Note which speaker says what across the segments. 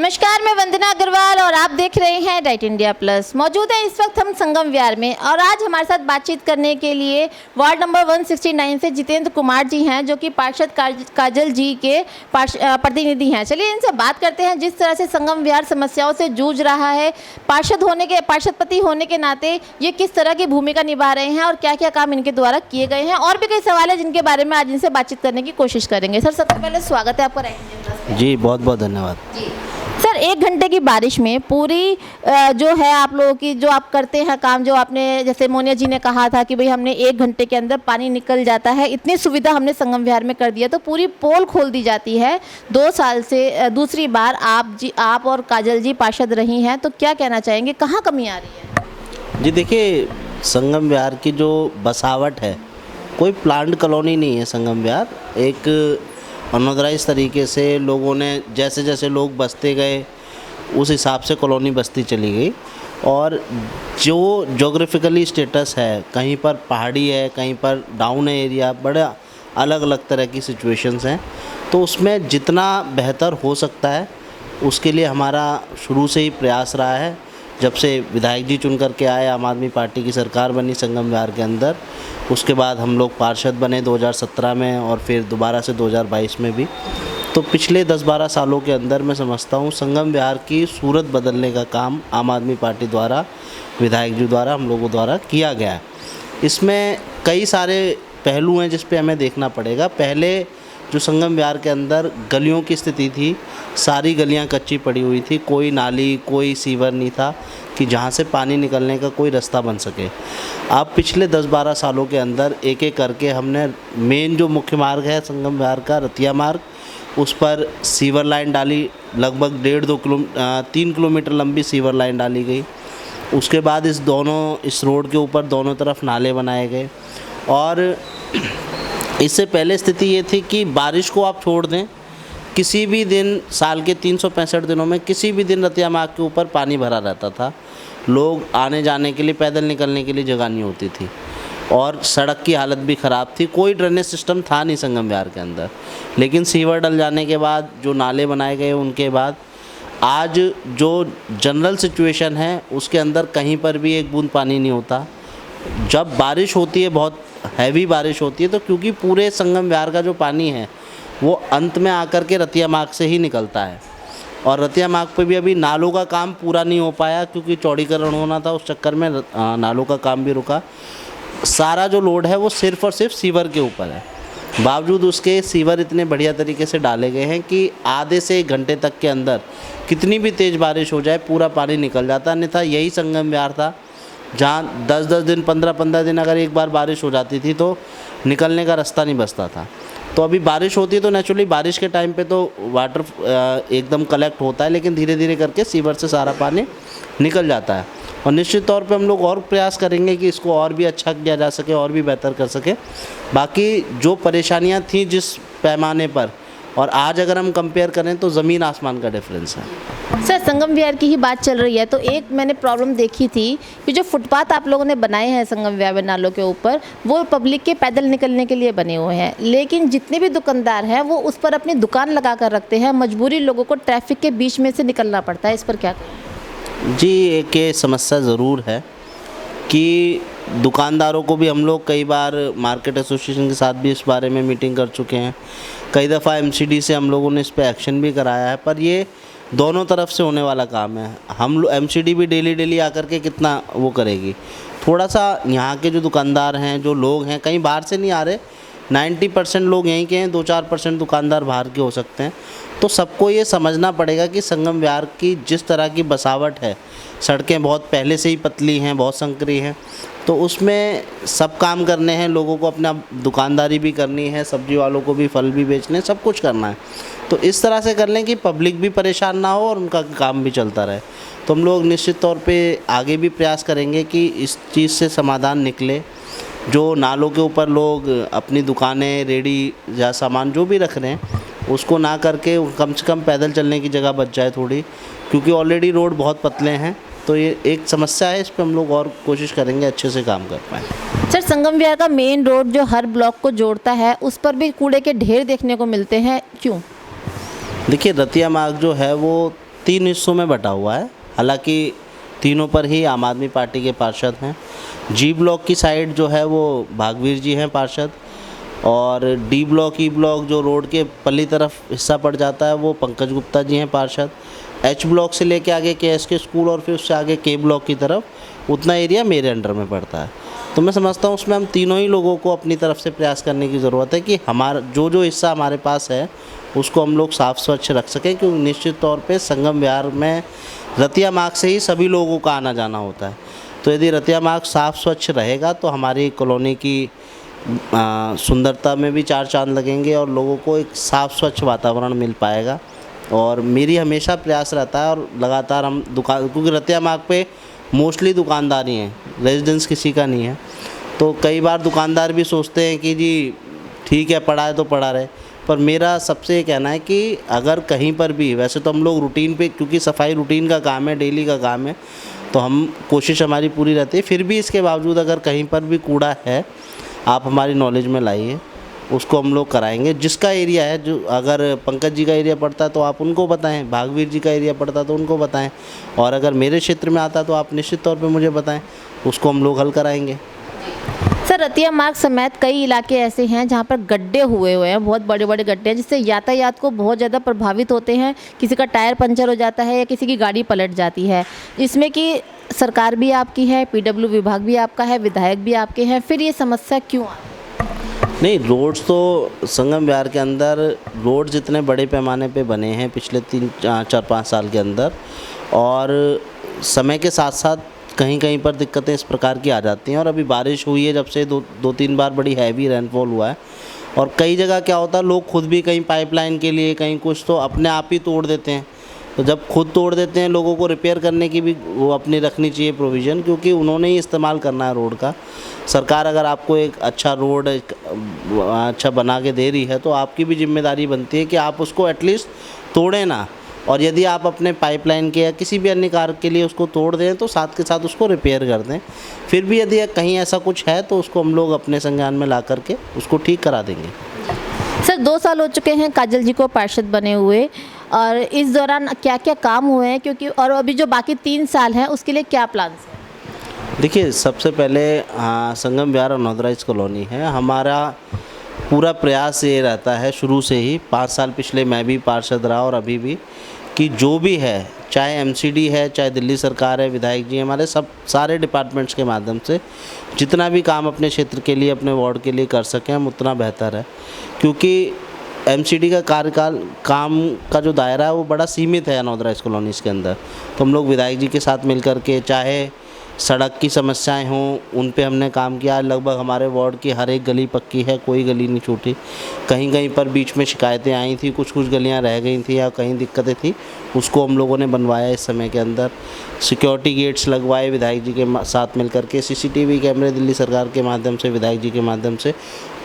Speaker 1: नमस्कार, मैं वंदना अग्रवाल और आप देख रहे हैं राइट इंडिया प्लस। मौजूद है इस वक्त हम संगम विहार में और आज हमारे साथ बातचीत करने के लिए वार्ड नंबर 169 से जितेंद्र कुमार जी हैं, जो कि पार्षद काजल जी के प्रतिनिधि हैं। चलिए इनसे बात करते हैं, जिस तरह से संगम विहार समस्याओं से जूझ रहा है, पार्षदपति होने के नाते ये किस तरह की भूमिका निभा रहे हैं और क्या क्या काम इनके द्वारा किए गए हैं, और भी कई सवाल है जिनके बारे में आज इनसे बातचीत करने की कोशिश करेंगे। सर, सबसे पहले स्वागत है आपका राइट इंडिया प्लस में।
Speaker 2: जी, बहुत बहुत धन्यवाद।
Speaker 1: जी सर, 1 घंटे की बारिश में पूरी जो है आप लोगों की जो आप करते हैं काम, जो आपने जैसे मोनिया जी ने कहा था कि भाई हमने 1 घंटे के अंदर पानी निकल जाता है, इतनी सुविधा हमने संगम विहार में कर दिया, तो पूरी पोल खोल दी जाती है 2 साल से। दूसरी बार आप और काजल जी पार्षद रही हैं, तो क्या कहना चाहेंगे, कहाँ कमी आ रही है?
Speaker 2: जी देखिए, संगम विहार की जो बसावट है, कोई प्लांट कॉलोनी नहीं है संगम विहार। एक अनऑथराइज तरीके से लोगों ने जैसे जैसे लोग बसते गए उस हिसाब से कॉलोनी बसती चली गई, और जो जोग्राफिकली स्टेटस है, कहीं पर पहाड़ी है, कहीं पर डाउन है एरिया, बड़े अलग अलग तरह की सिचुएशंस हैं। तो उसमें जितना बेहतर हो सकता है उसके लिए हमारा शुरू से ही प्रयास रहा है। जब से विधायक जी चुन करके आए, आम आदमी पार्टी की सरकार बनी संगम विहार के अंदर, उसके बाद हम लोग पार्षद बने 2017 में और फिर दोबारा से 2022 में भी। तो पिछले 10-12 सालों के अंदर मैं समझता हूँ संगम विहार की सूरत बदलने का काम आम आदमी पार्टी द्वारा, विधायक जी द्वारा, हम लोगों द्वारा किया गया है। इसमें कई सारे पहलू हैं जिस पे हमें देखना पड़ेगा। पहले जो संगम विहार के अंदर गलियों की स्थिति थी, सारी गलियां कच्ची पड़ी हुई थी, कोई नाली, कोई सीवर नहीं था कि जहां से पानी निकलने का कोई रास्ता बन सके। अब पिछले 10-12 सालों के अंदर एक एक करके हमने मेन जो मुख्य मार्ग है संगम विहार का, रतिया मार्ग, उस पर सीवर लाइन डाली। लगभग 3 किलोमीटर लंबी सीवर लाइन डाली गई। उसके बाद इस रोड के ऊपर दोनों तरफ नाले बनाए गए। और इससे पहले स्थिति ये थी कि बारिश को आप छोड़ दें, किसी भी दिन साल के 365 दिनों में किसी भी दिन रतिया मार्ग के ऊपर पानी भरा रहता था। लोग आने जाने के लिए, पैदल निकलने के लिए जगह नहीं होती थी, और सड़क की हालत भी ख़राब थी। कोई ड्रेनेज सिस्टम था नहीं संगम विहार के अंदर। लेकिन सीवर डल जाने के बाद, जो नाले बनाए गए, उनके बाद आज जो जनरल सिचुएशन है उसके अंदर कहीं पर भी एक बूंद पानी नहीं होता। जब बारिश होती है, बहुत हैवी बारिश होती है, तो क्योंकि पूरे संगम विहार का जो पानी है वो अंत में आकर के रतिया मार्ग से ही निकलता है, और रतिया मार्ग पे भी अभी नालों का काम पूरा नहीं हो पाया क्योंकि चौड़ीकरण होना था, उस चक्कर में नालों का काम भी रुका। सारा जो लोड है वो सिर्फ़ और सिर्फ सीवर के ऊपर है। बावजूद उसके सीवर इतने बढ़िया तरीके से डाले गए हैं कि आधे से 1 घंटे तक के अंदर कितनी भी तेज़ बारिश हो जाए पूरा पानी निकल जाता। अन्यथा यही संगम विहार था जहाँ 10-10 दिन, 15-15 दिन अगर एक बार बारिश हो जाती थी तो निकलने का रास्ता नहीं बचता था। तो अभी बारिश होती है तो नेचुरली बारिश के टाइम पे तो वाटर एकदम कलेक्ट होता है, लेकिन धीरे धीरे करके सीवर से सारा पानी निकल जाता है। और निश्चित तौर पे हम लोग और प्रयास करेंगे कि इसको और भी अच्छा किया जा सके, और भी बेहतर कर सके। बाकी जो परेशानियां थी जिस पैमाने पर, और आज अगर हम कंपेयर करें तो ज़मीन आसमान का डिफरेंस है।
Speaker 1: सर, संगम विहार की ही बात चल रही है तो एक मैंने प्रॉब्लम देखी थी कि जो फुटपाथ आप लोगों ने बनाए हैं संगम विहार में नालों के ऊपर, वो पब्लिक के पैदल निकलने के लिए बने हुए हैं, लेकिन जितने भी दुकानदार हैं वो उस पर अपनी दुकान लगा कर रखते हैं। मजबूरी लोगों को ट्रैफिक के बीच में से निकलना पड़ता है, इस पर क्या कहें?
Speaker 2: जी, एक ये समस्या ज़रूर है कि दुकानदारों को भी हम लोग कई बार मार्केट एसोसिएशन के साथ भी इस बारे में मीटिंग कर चुके हैं। कई दफ़ा एमसीडी से हम लोगों ने इस पे एक्शन भी कराया है, पर ये दोनों तरफ से होने वाला काम है। हम लोग एमसीडी भी डेली आकर के कितना वो करेगी। थोड़ा सा यहाँ के जो दुकानदार हैं, जो लोग हैं, कहीं बाहर से नहीं आ रहे, 90% लोग यहीं के हैं, 2-4% दुकानदार बाहर के हो सकते हैं। तो सबको ये समझना पड़ेगा कि संगम विहार की जिस तरह की बसावट है, सड़कें बहुत पहले से ही पतली हैं, बहुत संकरी हैं, तो उसमें सब काम करने हैं। लोगों को अपना दुकानदारी भी करनी है, सब्जी वालों को भी फल भी बेचने, सब कुछ करना है। तो इस तरह से कर लें कि पब्लिक भी परेशान ना हो और उनका काम भी चलता रहे। तो हम लोग निश्चित तौर पे आगे भी प्रयास करेंगे कि इस चीज़ से समाधान निकले। जो नालों के ऊपर लोग अपनी दुकानें, रेडी या सामान जो भी रख रहे हैं, उसको ना करके कम से कम पैदल चलने की जगह बच जाए थोड़ी, क्योंकि ऑलरेडी रोड बहुत पतले हैं। तो ये एक समस्या है, इस पर हम लोग और कोशिश करेंगे अच्छे से काम कर पाएँ।
Speaker 1: सर, संगम विहार का मेन रोड जो हर ब्लॉक को जोड़ता है, उस पर भी कूड़े के ढेर देखने को मिलते हैं, क्यों?
Speaker 2: देखिए, रतिया मार्ग जो है वो 3 हिस्सों में बटा हुआ है। हालांकि तीनों पर ही आम आदमी पार्टी के पार्षद हैं। जी ब्लॉक की साइड जो है वो भागवीर जी हैं पार्षद, और डी ब्लॉक ई ब्लॉक जो रोड के पल्ली तरफ हिस्सा पड़ जाता है वो पंकज गुप्ता जी हैं पार्षद। एच ब्लॉक से लेके आगे के स्कूल और फिर उससे आगे के ब्लॉक की तरफ उतना एरिया मेरे अंडर में पड़ता है। तो मैं समझता हूँ उसमें हम तीनों ही लोगों को अपनी तरफ से प्रयास करने की ज़रूरत है कि हमारा जो हिस्सा हमारे पास है उसको हम लोग साफ़ स्वच्छ रख सकें, क्योंकि निश्चित तौर पे संगम विहार में रतिया मार्ग से ही सभी लोगों का आना जाना होता है। तो यदि रतिया मार्ग साफ़ स्वच्छ रहेगा तो हमारी कॉलोनी की सुंदरता में भी चार चांद लगेंगे और लोगों को एक साफ़ स्वच्छ वातावरण मिल पाएगा। और मेरी हमेशा प्रयास रहता है और लगातार हम दुकान, क्योंकि रतिया मार्ग पे मोस्टली दुकानदारी हैं, रेजिडेंस किसी का नहीं है, तो कई बार दुकानदार भी सोचते हैं कि जी ठीक है पड़ा है तो पड़ा रहे। पर मेरा सबसे ये कहना है कि अगर कहीं पर भी, वैसे तो हम लोग रूटीन पे, क्योंकि सफाई रूटीन का काम है, डेली का काम है, तो हम कोशिश हमारी पूरी रहती है, फिर भी इसके बावजूद अगर कहीं पर भी कूड़ा है आप हमारी नॉलेज में लाइए, उसको हम लोग कराएंगे। जिसका एरिया है, जो अगर पंकज जी का एरिया पड़ता है तो आप उनको बताएं, भागवीर जी का एरिया पड़ता है तो उनको बताएं, और अगर मेरे क्षेत्र में आता है तो आप निश्चित तौर पे मुझे बताएं, उसको हम लोग हल कराएंगे।
Speaker 1: सर, रतिया मार्ग समेत कई इलाके ऐसे हैं जहाँ पर गड्ढे हुए हैं, बहुत बड़े बड़े गड्ढे हैं, जिससे यातायात को बहुत ज़्यादा प्रभावित होते हैं। किसी का टायर पंचर हो जाता है या किसी की गाड़ी पलट जाती है, जिसमें कि सरकार भी आपकी है, पीडब्ल्यू विभाग भी आपका है, विधायक भी आपके हैं, फिर ये समस्या क्यों आती है?
Speaker 2: नहीं, रोड्स तो संगम विहार के अंदर रोड जितने बड़े पैमाने पे बने हैं पिछले 3-4-5 साल के अंदर, और समय के साथ साथ कहीं कहीं पर दिक्कतें इस प्रकार की आ जाती हैं। और अभी बारिश हुई है जब से 2-3 बार बड़ी हैवी रेनफॉल हुआ है, और कई जगह क्या होता है लोग खुद भी कहीं पाइपलाइन के लिए कहीं कुछ तो अपने आप ही तोड़ देते हैं। तो जब खुद तोड़ देते हैं, लोगों को रिपेयर करने की भी वो अपनी रखनी चाहिए प्रोविज़न, क्योंकि उन्होंने ही इस्तेमाल करना है रोड का। सरकार अगर आपको एक अच्छा रोड अच्छा बना के दे रही है तो आपकी भी जिम्मेदारी बनती है कि आप उसको एटलीस्ट तोड़ें ना, और यदि आप अपने पाइपलाइन के या किसी भी अन्य कार्य के लिए उसको तोड़ दें तो साथ के साथ उसको रिपेयर कर दें। फिर भी यदि कहीं ऐसा कुछ है तो उसको हम लोग अपने संज्ञान में ला करके उसको ठीक करा देंगे।
Speaker 1: सर, 2 साल हो चुके हैं काजल जी को पार्षद बने हुए, और इस दौरान क्या क्या काम हुए हैं, क्योंकि और अभी जो बाकी 3 साल हैं उसके लिए क्या प्लान्स हैं?
Speaker 2: देखिए, सबसे पहले संगम विहार अनऑथराइज कॉलोनी है। हमारा पूरा प्रयास ये रहता है शुरू से ही, 5 साल पिछले मैं भी पार्षद रहा और अभी भी, कि जो भी है, चाहे एमसीडी है, चाहे दिल्ली सरकार है, विधायक जी हमारे सारे डिपार्टमेंट्स के माध्यम से जितना भी काम अपने क्षेत्र के लिए, अपने वार्ड के लिए कर सकें हम, उतना बेहतर है। क्योंकि एमसीडी का कार्यकाल, काम का जो दायरा है वो बड़ा सीमित है अनऑथराइज कॉलोनीज़ के अंदर। तो हम लोग विधायक जी के साथ मिल कर के, चाहे सड़क की समस्याएं हों, उन पे हमने काम किया। लगभग हमारे वार्ड की हर एक गली पक्की है, कोई गली नहीं छूटी। कहीं कहीं पर बीच में शिकायतें आई थी, कुछ गलियां रह गई थी या कहीं दिक्कतें थी, उसको हम लोगों ने बनवाया इस समय के अंदर। सिक्योरिटी गेट्स लगवाए विधायक जी के साथ मिल करके, सीसीटीवी कैमरे दिल्ली सरकार के माध्यम से, विधायक जी के माध्यम से।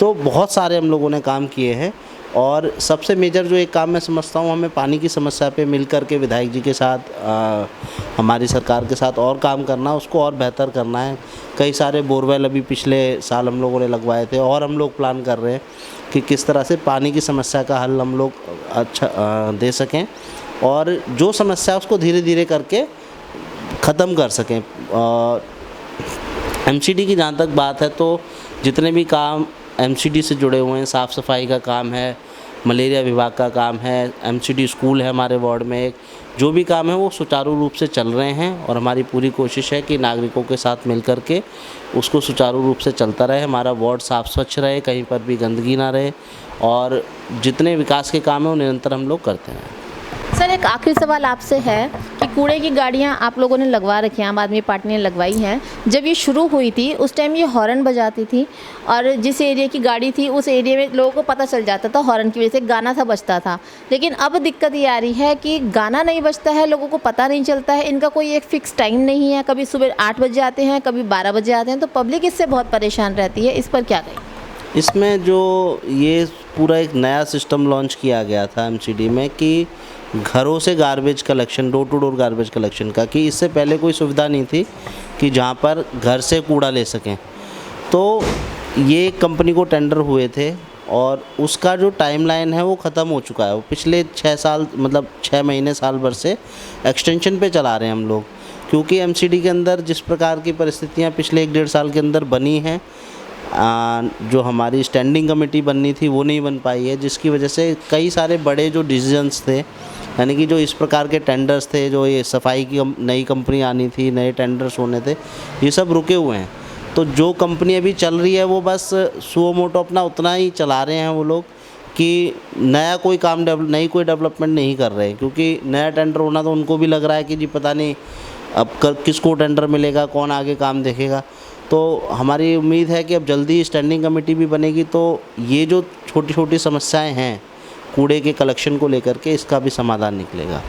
Speaker 2: तो बहुत सारे हम लोगों ने काम किए हैं। और सबसे मेजर जो एक काम मैं समझता हूँ, हमें पानी की समस्या पे मिल कर के विधायक जी के साथ, हमारी सरकार के साथ और काम करना, उसको और बेहतर करना है। कई सारे बोरवेल अभी पिछले साल हम लोगों ने लगवाए थे, और हम लोग प्लान कर रहे हैं कि किस तरह से पानी की समस्या का हल हम लोग अच्छा दे सकें, और जो समस्या उसको धीरे धीरे करके ख़त्म कर सकें। और एमसीडी की जहाँ तक बात है, तो जितने भी काम एमसीडी से जुड़े हुए हैं, साफ़ सफाई का काम है, मलेरिया विभाग का काम है, एमसीडी स्कूल है हमारे वार्ड में एक, जो भी काम है वो सुचारू रूप से चल रहे हैं। और हमारी पूरी कोशिश है कि नागरिकों के साथ मिल कर के उसको सुचारू रूप से चलता रहे, हमारा वार्ड साफ़ स्वच्छ रहे, कहीं पर भी गंदगी ना रहे, और जितने विकास के काम हैं वो निरंतर हम लोग करते हैं।
Speaker 1: सर, एक आखिरी सवाल आपसे है कि कूड़े की गाड़ियां आप लोगों ने लगवा रखी हैं, आम आदमी पार्टी ने लगवाई हैं। जब ये शुरू हुई थी उस टाइम ये हॉर्न बजाती थी, और जिस एरिया की गाड़ी थी उस एरिया में लोगों को पता चल जाता था हॉर्न की वजह से, गाना सा बजता था। लेकिन अब दिक्कत ये आ रही है कि गाना नहीं बजता है, लोगों को पता नहीं चलता है, इनका कोई एक फ़िक्स टाइम नहीं है, कभी सुबह 8 बजे आते हैं, कभी 12 बजे आते हैं, तो पब्लिक इससे बहुत परेशान रहती है। इस पर क्या कहें?
Speaker 2: इसमें जो ये पूरा एक नया सिस्टम लॉन्च किया गया था एमसीडी में, कि घरों से garbage collection, door to door garbage collection का, कि इससे पहले कोई सुविधा नहीं थी कि जहाँ पर घर से कूड़ा ले सकें। तो ये कंपनी को टेंडर हुए थे, और उसका जो टाइमलाइन है वो ख़त्म हो चुका है। वो पिछले 6 साल मतलब 6 महीने साल भर से एक्सटेंशन पे चला रहे हैं हम लोग, क्योंकि एमसीडी के अंदर जिस प्रकार की परिस्थितियाँ पिछले 1-1.5 साल के अंदर बनी हैं, जो हमारी स्टैंडिंग कमेटी बननी थी वो नहीं बन पाई है, जिसकी वजह से कई सारे बड़े जो डिसीजंस थे, यानी कि जो इस प्रकार के टेंडर्स थे, जो ये सफाई की नई कंपनी आनी थी, नए टेंडर्स होने थे, ये सब रुके हुए हैं। तो जो कंपनी अभी चल रही है वो बस सुओ मोटो अपना उतना ही चला रहे हैं वो लोग, कि नया कोई काम नई कोई डेवलपमेंट नहीं कर रहे हैं, क्योंकि नया टेंडर होना तो उनको भी लग रहा है कि जी पता नहीं अब किसको टेंडर मिलेगा, कौन आगे काम देखेगा। तो हमारी उम्मीद है कि अब जल्दी स्टैंडिंग कमेटी भी बनेगी, तो ये जो छोटी छोटी समस्याएं हैं कूड़े के कलेक्शन को लेकर के, इसका भी समाधान निकलेगा।